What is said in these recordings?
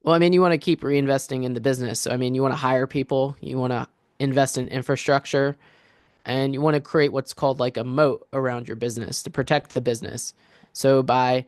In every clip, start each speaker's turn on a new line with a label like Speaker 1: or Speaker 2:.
Speaker 1: Well, I mean, you want to keep reinvesting in the business. So, I mean, you want to hire people, you want to invest in infrastructure, and you want to create what's called like a moat around your business to protect the business. So, by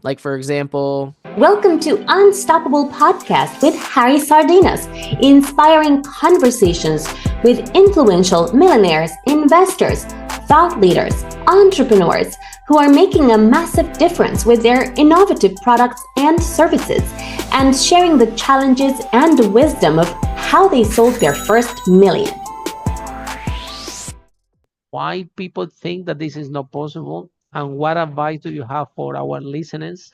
Speaker 1: like, for example,
Speaker 2: Welcome to Unstoppable Podcast with Harry Sardinas, inspiring conversations with influential millionaires, investors, thought leaders, entrepreneurs who are making a massive difference with their innovative products and services, and sharing the challenges and wisdom of how they sold their first million.
Speaker 3: Why people think that this is not possible, and what advice do you have for our listeners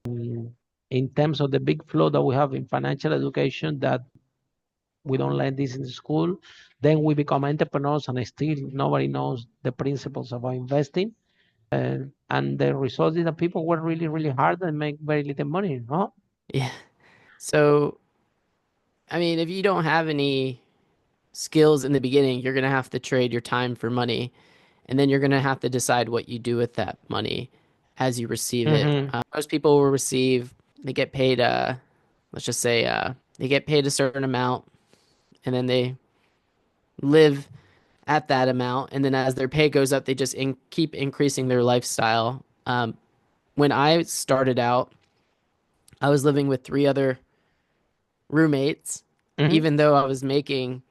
Speaker 3: in terms of the big flow that we have in financial education, that we don't learn this in school? Then we become entrepreneurs and still nobody knows the principles about investing. And the result is that people work really, really hard and make very little money, no?
Speaker 1: yeah. So, I mean, if you don't have any skills in the beginning, you're going to have to trade your time for money. And then you're going to have to decide what you do with that money as you receive it.
Speaker 3: Mm-hmm.
Speaker 1: Most people will receive, they get paid, let's just say, they get paid a certain amount and then they live at that amount. And then as their pay goes up, they just keep increasing their lifestyle. When I started out, I was living with three other roommates,
Speaker 3: Mm-hmm.
Speaker 1: even though I was making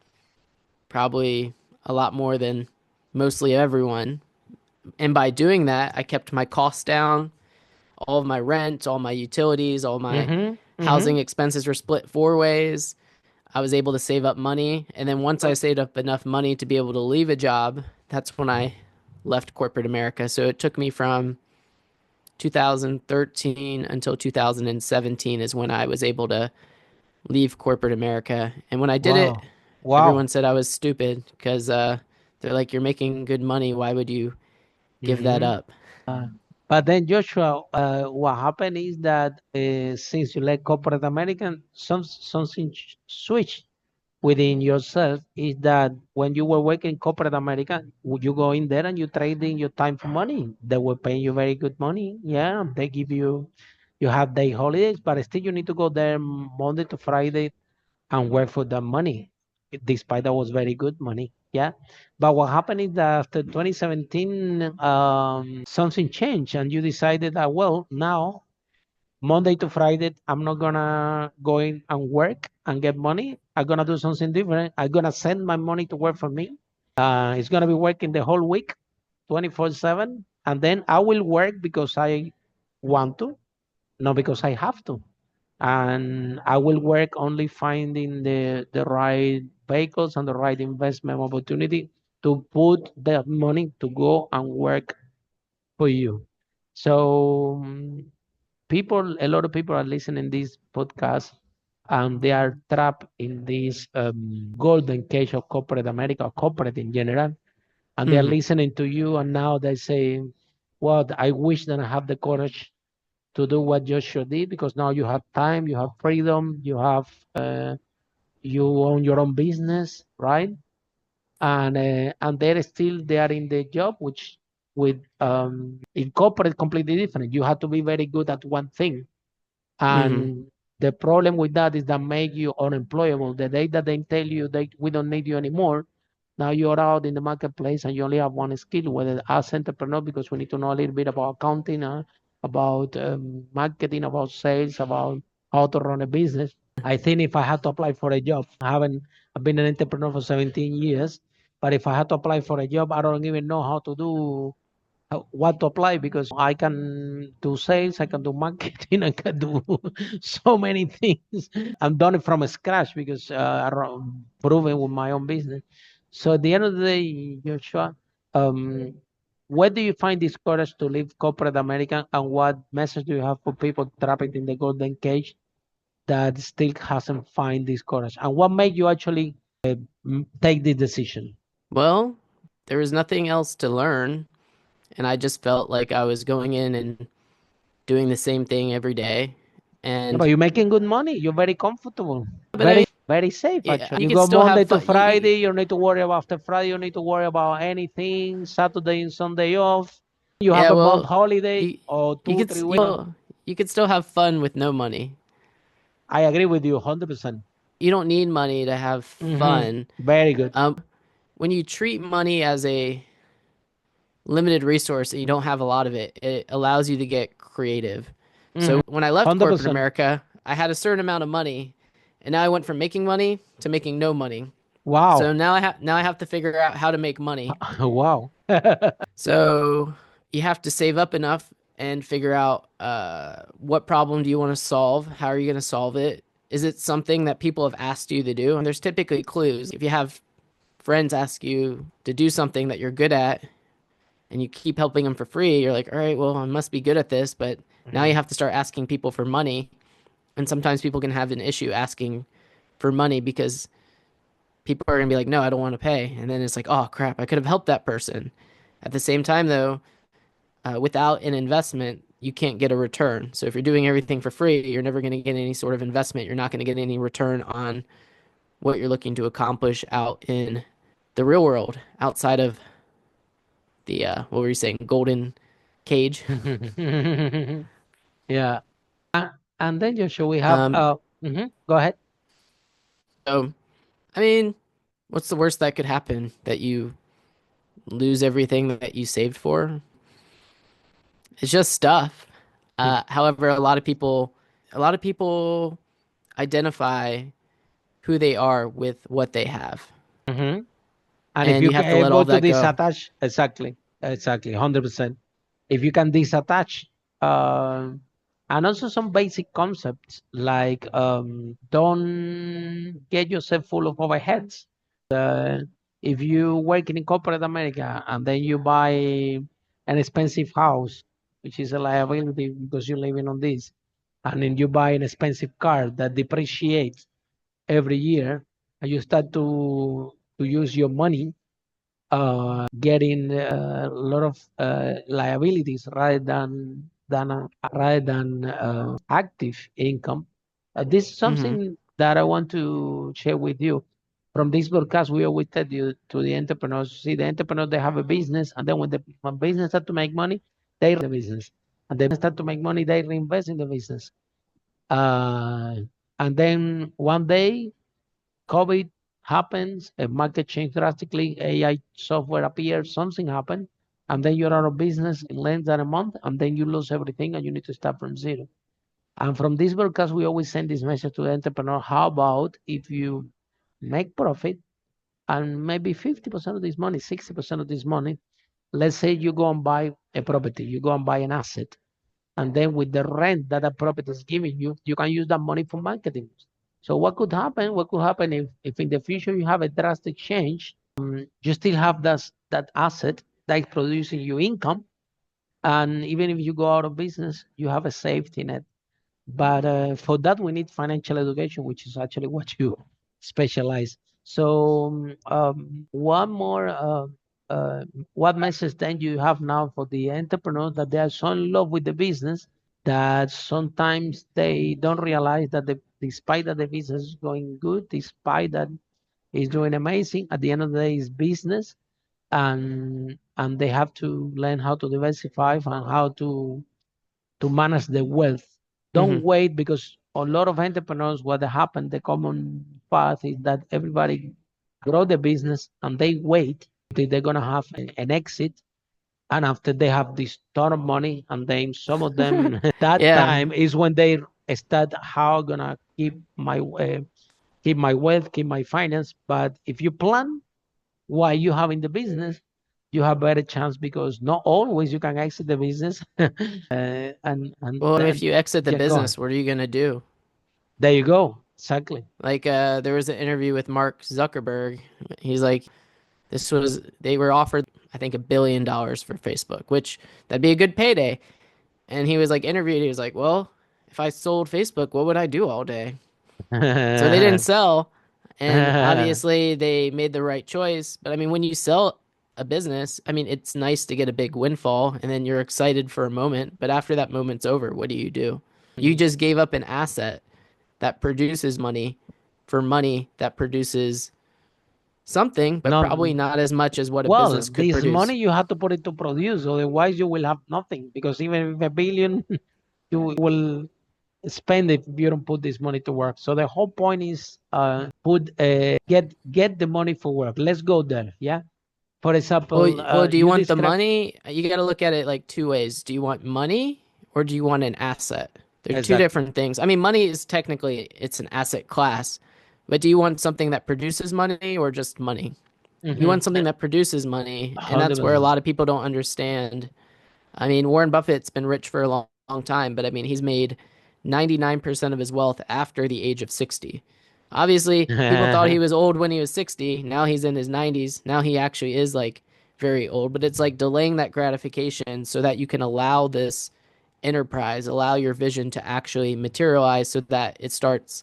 Speaker 1: probably a lot more than mostly everyone. And by doing that, I kept my costs down. All of my rent, all my utilities, all my
Speaker 3: Mm-hmm. Mm-hmm.
Speaker 1: housing expenses were split four ways. I was able to save up money. And then once I saved up enough money to be able to leave a job, that's when I left corporate America. So it took me from 2013 until 2017 is when I was able to leave corporate America. And when I did it,
Speaker 3: Wow.
Speaker 1: everyone
Speaker 3: Wow.
Speaker 1: said I was stupid because they're like, you're making good money. Why would you give that
Speaker 3: Mm-hmm.
Speaker 1: up?
Speaker 3: But then, Joshua, what happened is that since you left corporate American, something switched within yourself. Is that when you were working corporate American, would you go in there and you trading your time for money? They were paying you very good money. Yeah, they give you, you have day holidays, but still you need to go there Monday to Friday and work for the money, despite that was very good money. Yeah. But what happened is that after 2017, something changed and you decided that, well, now Monday to Friday, I'm not gonna go in and work and get money. I'm gonna do something different. I'm gonna send my money to work for me. It's gonna be working the whole week, 24/7. And then I will work because I want to, not because I have to. And I will work only finding the right vehicles and the right investment opportunity to put that money to go and work for you. So people, a lot of people are listening this podcast and they are trapped in this golden cage of corporate America, or corporate in general, and they're
Speaker 1: Mhm.
Speaker 3: listening to you and now they say, well, I wish that I have the courage to do what Joshua did, because now you have time, you have freedom, you have you own your own business, right? And they're still they are in the job, which with in corporate completely different. You have to be very good at one thing,
Speaker 1: Mhm.
Speaker 3: and the problem with that is that make you unemployable. The day that they tell you that we don't need you anymore, now you're out in the marketplace and you only have one skill, whether as entrepreneur, because we need to know a little bit about accounting, about marketing, about sales, about how to run a business. I think if I had to apply for a job, I've been an entrepreneur for 17 years, but if I had to apply for a job, I don't even know how to do what to apply, because I can do sales, I can do marketing, I can do so many things. I'm done it from scratch because I'm proven with my own business. So at the end of the day, Joshua, um, where do you find this courage to leave corporate America, and what message do you have for people trapped in the golden cage that still hasn't find this courage? And what made you actually take this decision?
Speaker 1: Well, there was nothing else to learn, and I just felt like I was going in and doing the same thing every day.
Speaker 3: Yeah, but
Speaker 1: And
Speaker 3: you're making good money. You're very comfortable.
Speaker 1: but I mean,
Speaker 3: Very safe
Speaker 1: yeah,
Speaker 3: actually.
Speaker 1: you
Speaker 3: You
Speaker 1: could
Speaker 3: go
Speaker 1: still have
Speaker 3: Monday to
Speaker 1: fun.
Speaker 3: Friday, you don't need to worry about after Friday, you don't need to worry about anything. Saturday and Sunday off. You have
Speaker 1: Yeah,
Speaker 3: a month
Speaker 1: well,
Speaker 3: holiday
Speaker 1: you
Speaker 3: or
Speaker 1: you
Speaker 3: two,
Speaker 1: could
Speaker 3: 3 weeks.
Speaker 1: you could still have fun with no money.
Speaker 3: I agree with you 100%.
Speaker 1: You don't need money to have fun.
Speaker 3: Very good.
Speaker 1: When you treat money as a limited resource and you don't have a lot of it, it allows you to get creative. So when I left corporate
Speaker 3: 100%.
Speaker 1: America, I had a certain amount of money, and now I went from making money to making no money. So
Speaker 3: Wow.
Speaker 1: now I have to figure out how to make money.
Speaker 3: Wow.
Speaker 1: So you have to save up enough and figure out what problem do you want to solve? How are you going to solve it? Is it something that people have asked you to do? And there's typically clues. If you have friends ask you to do something that you're good at and you keep helping them for free, you're like, all right, well, I must be good at this. But now you have to start asking people for money. And sometimes people can have an issue asking for money because people are going to be like, no, I don't want to pay. And then it's like, oh, crap, I could have helped that person. At the same time, though, without an investment, you can't get a return. So if you're doing everything for free, you're never going to get any sort of investment. You're not going to get any return on what you're looking to accomplish out in the real world, outside of the what were you saying, golden cage?
Speaker 3: Yeah. And then Joshua, we have
Speaker 1: Um,
Speaker 3: go ahead.
Speaker 1: so I mean, what's the worst that could happen? That you lose everything that you saved for? It's just stuff. However, a lot of people identify who they are with what they have,
Speaker 3: Mhm. And if
Speaker 1: and
Speaker 3: you
Speaker 1: you
Speaker 3: can
Speaker 1: have to let
Speaker 3: able
Speaker 1: all
Speaker 3: to
Speaker 1: that go.
Speaker 3: disattach, exactly, 100%. If you can disattach, and also some basic concepts like don't get yourself full of overheads. If you working in corporate America and then you buy an expensive house, which is a liability because you're living on this, and then you buy an expensive car that depreciates every year, and you start to use your money getting a lot of liabilities rather than active income. This is
Speaker 1: Hmm.
Speaker 3: something that I want to share with you. From this broadcast, we always tell you to the entrepreneurs. See, the entrepreneurs they have a business, and then when business start to make money, they run the business, and they start to make money, they reinvest in the business. Uh, and then one day COVID happens, a market change drastically, AI software appears, something happened, and then you're out of business in less than a month, and then you lose everything and you need to start from zero. And from this broadcast, we always send this message to the entrepreneur. How about if you make profit and maybe 50% of this money, 60% of this money, let's say you go and buy a property, you go and buy an asset, and then with the rent that that property is giving you, you can use that money for marketing. So what could happen? What could happen if in the future you have a drastic change, you still have that asset that is producing you income, and even if you go out of business, you have a safety net. But for that, we need financial education, which is actually what you specialize. So, one more, what message then you have now for the entrepreneurs that they are so in love with the business that sometimes they don't realize that despite that the business is going good, despite that it's doing amazing, at the end of the day, it's business, and they have to learn how to diversify and how to manage the wealth. Don't
Speaker 1: Hmm.
Speaker 3: wait because a lot of entrepreneurs, what happened, the common path is that everybody grow the business and they wait until they're gonna have an exit. And after they have this ton of money, and then some of them that
Speaker 1: Yeah.
Speaker 3: time is when they start how gonna keep my wealth, keep my finance. But if you plan while you have in the business, you have better chance because not always you can exit the business. And
Speaker 1: Well, if
Speaker 3: then
Speaker 1: you exit the
Speaker 3: yeah, go ahead.
Speaker 1: business, what are you gonna do?
Speaker 3: There you go. Exactly.
Speaker 1: Like, there was an interview with Mark Zuckerberg. He's like, they were offered, I think, $1 billion for Facebook, which that'd be a good payday. And he was like interviewed. He was like, well, if I sold Facebook, what would I do all day? So they didn't sell. And obviously they made the right choice. But I mean, when you sell a business, I mean, it's nice to get a big windfall and then you're excited for a moment. But after that moment's over, what do? You just gave up an asset that produces money for money that produces something, but
Speaker 3: No,
Speaker 1: probably not as much as what a
Speaker 3: well,
Speaker 1: business could
Speaker 3: this
Speaker 1: produce.
Speaker 3: money you have to put it to produce, otherwise you will have nothing. Because even with a billion, you will. spend if you don't put this money to work. So the whole point is get the money for work. Let's go there. Yeah. For example,
Speaker 1: Well, do you
Speaker 3: you
Speaker 1: want the
Speaker 3: describe
Speaker 1: money? You got to look at it like two ways. Do you want money or do you want an asset? They're two
Speaker 3: exactly.
Speaker 1: different things. I mean, money is technically it's an asset class, but do you want something that produces money or just money? You want something that produces money, and that's where a
Speaker 3: 100%.
Speaker 1: lot of people don't understand. I mean, Warren Buffett's been rich for a long time, but I mean, he's made 99% of his wealth after the age of 60. Obviously, people thought he was old when he was 60. Now he's in his 90s. Now he actually is like very old, but it's like delaying that gratification so that you can allow this enterprise, allow your vision to actually materialize so that it starts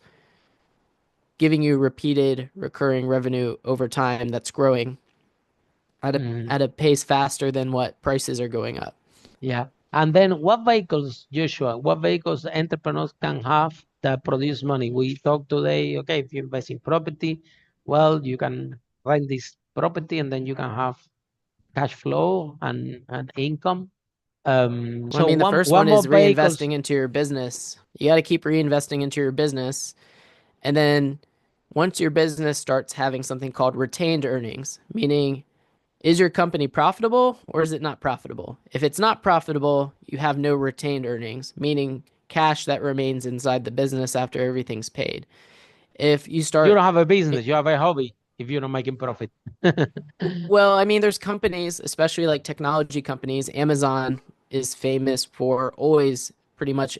Speaker 1: giving you repeated recurring revenue over time that's growing at a pace faster than what prices are going up.
Speaker 3: Yeah. And then what vehicles, Joshua, what vehicles entrepreneurs can have that produce money? We talked today, okay, if you invest in property, well, you can rent this property and then you can have cash flow and income.
Speaker 1: Well, I
Speaker 3: So
Speaker 1: mean, the first
Speaker 3: one
Speaker 1: one
Speaker 3: more
Speaker 1: is
Speaker 3: vehicles.
Speaker 1: reinvesting into your business. You got to keep reinvesting into your business. And then once your business starts having something called retained earnings, meaning is your company profitable or is it not profitable? If it's not profitable, you have no retained earnings, meaning cash that remains inside the business after everything's paid. If you
Speaker 3: You
Speaker 1: start,
Speaker 3: don't have a business, you have a hobby if you're not making profit.
Speaker 1: well, I mean, there's companies, especially like technology companies. Amazon is famous for always pretty much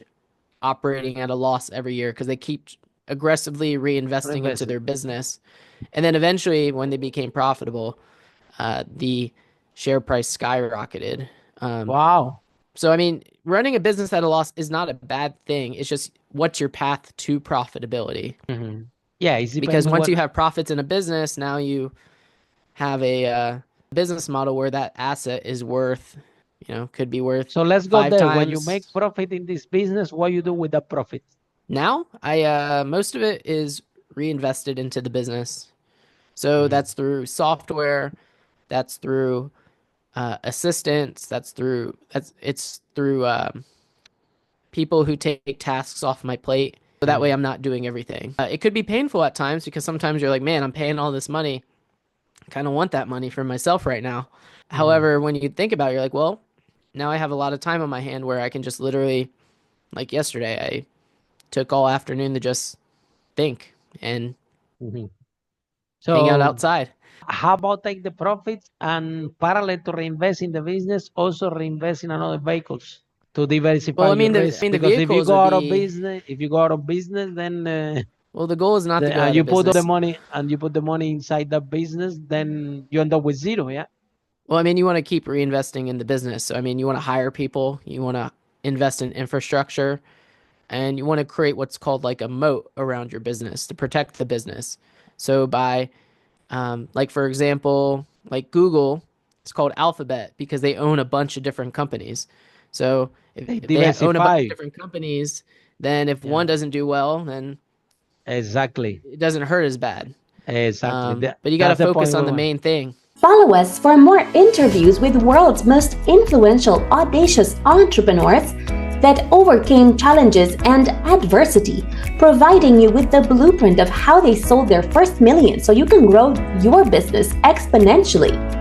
Speaker 1: operating at a loss every year because they keep aggressively reinvesting into
Speaker 3: Invest.
Speaker 1: their business. And then eventually, when they became profitable, the share price skyrocketed. Um,
Speaker 3: Wow.
Speaker 1: so, I mean, running a business at a loss is not a bad thing. It's just what's your path to profitability?
Speaker 3: Mhm. Yeah, it's
Speaker 1: Because
Speaker 3: depending
Speaker 1: once
Speaker 3: what.
Speaker 1: you have profits in a business, now you have a business model where that asset is worth, could be worth
Speaker 3: So let's go
Speaker 1: five
Speaker 3: there. When you make
Speaker 1: times.
Speaker 3: profit in this business, what you do with that profit?
Speaker 1: Now, I most of it is reinvested into the business. So
Speaker 3: Mhm.
Speaker 1: that's through software, that's through assistants, it's through people who take tasks off my plate. So that way
Speaker 3: Mhm.
Speaker 1: I'm not doing everything. It could be painful at times because sometimes you're like, man, I'm paying all this money. I kind of want that money for myself right now.
Speaker 3: Mhm.
Speaker 1: However, when you think about it, you're like, well, now I have a lot of time on my hand where I can just literally, like yesterday, I took all afternoon to just think and
Speaker 3: Mhm.
Speaker 1: hang out
Speaker 3: So
Speaker 1: outside.
Speaker 3: how about take the profits and parallel to reinvest in the business, also reinvest in another vehicles to diversify
Speaker 1: Well,
Speaker 3: your
Speaker 1: I
Speaker 3: risk?
Speaker 1: mean, the
Speaker 3: Because if you
Speaker 1: vehicles
Speaker 3: go
Speaker 1: would
Speaker 3: out of
Speaker 1: be,
Speaker 3: business, if you go out of business, then
Speaker 1: well, the goal is not to go
Speaker 3: and
Speaker 1: out
Speaker 3: you
Speaker 1: of
Speaker 3: put all the
Speaker 1: business.
Speaker 3: money and you put the money inside the business, then you end up with zero. Yeah.
Speaker 1: Well, I mean, you want to keep reinvesting in the business. So, I mean, you want to hire people, you want to invest in infrastructure, and you want to create what's called like a moat around your business to protect the business. So, by, like, for example, like Google, it's called Alphabet because they own a bunch of different companies. So,
Speaker 3: They
Speaker 1: if they own a bunch of
Speaker 3: diversify.
Speaker 1: different companies, then if one
Speaker 3: Yeah.
Speaker 1: doesn't do well, then
Speaker 3: Exactly.
Speaker 1: it doesn't hurt as bad.
Speaker 3: Exactly.
Speaker 1: But you got to
Speaker 3: That's the
Speaker 1: focus
Speaker 3: point we
Speaker 1: on the
Speaker 3: want.
Speaker 1: main thing.
Speaker 2: Follow us for more interviews with world's most influential, audacious entrepreneurs that overcame challenges and adversity, providing you with the blueprint of how they sold their first million so you can grow your business exponentially.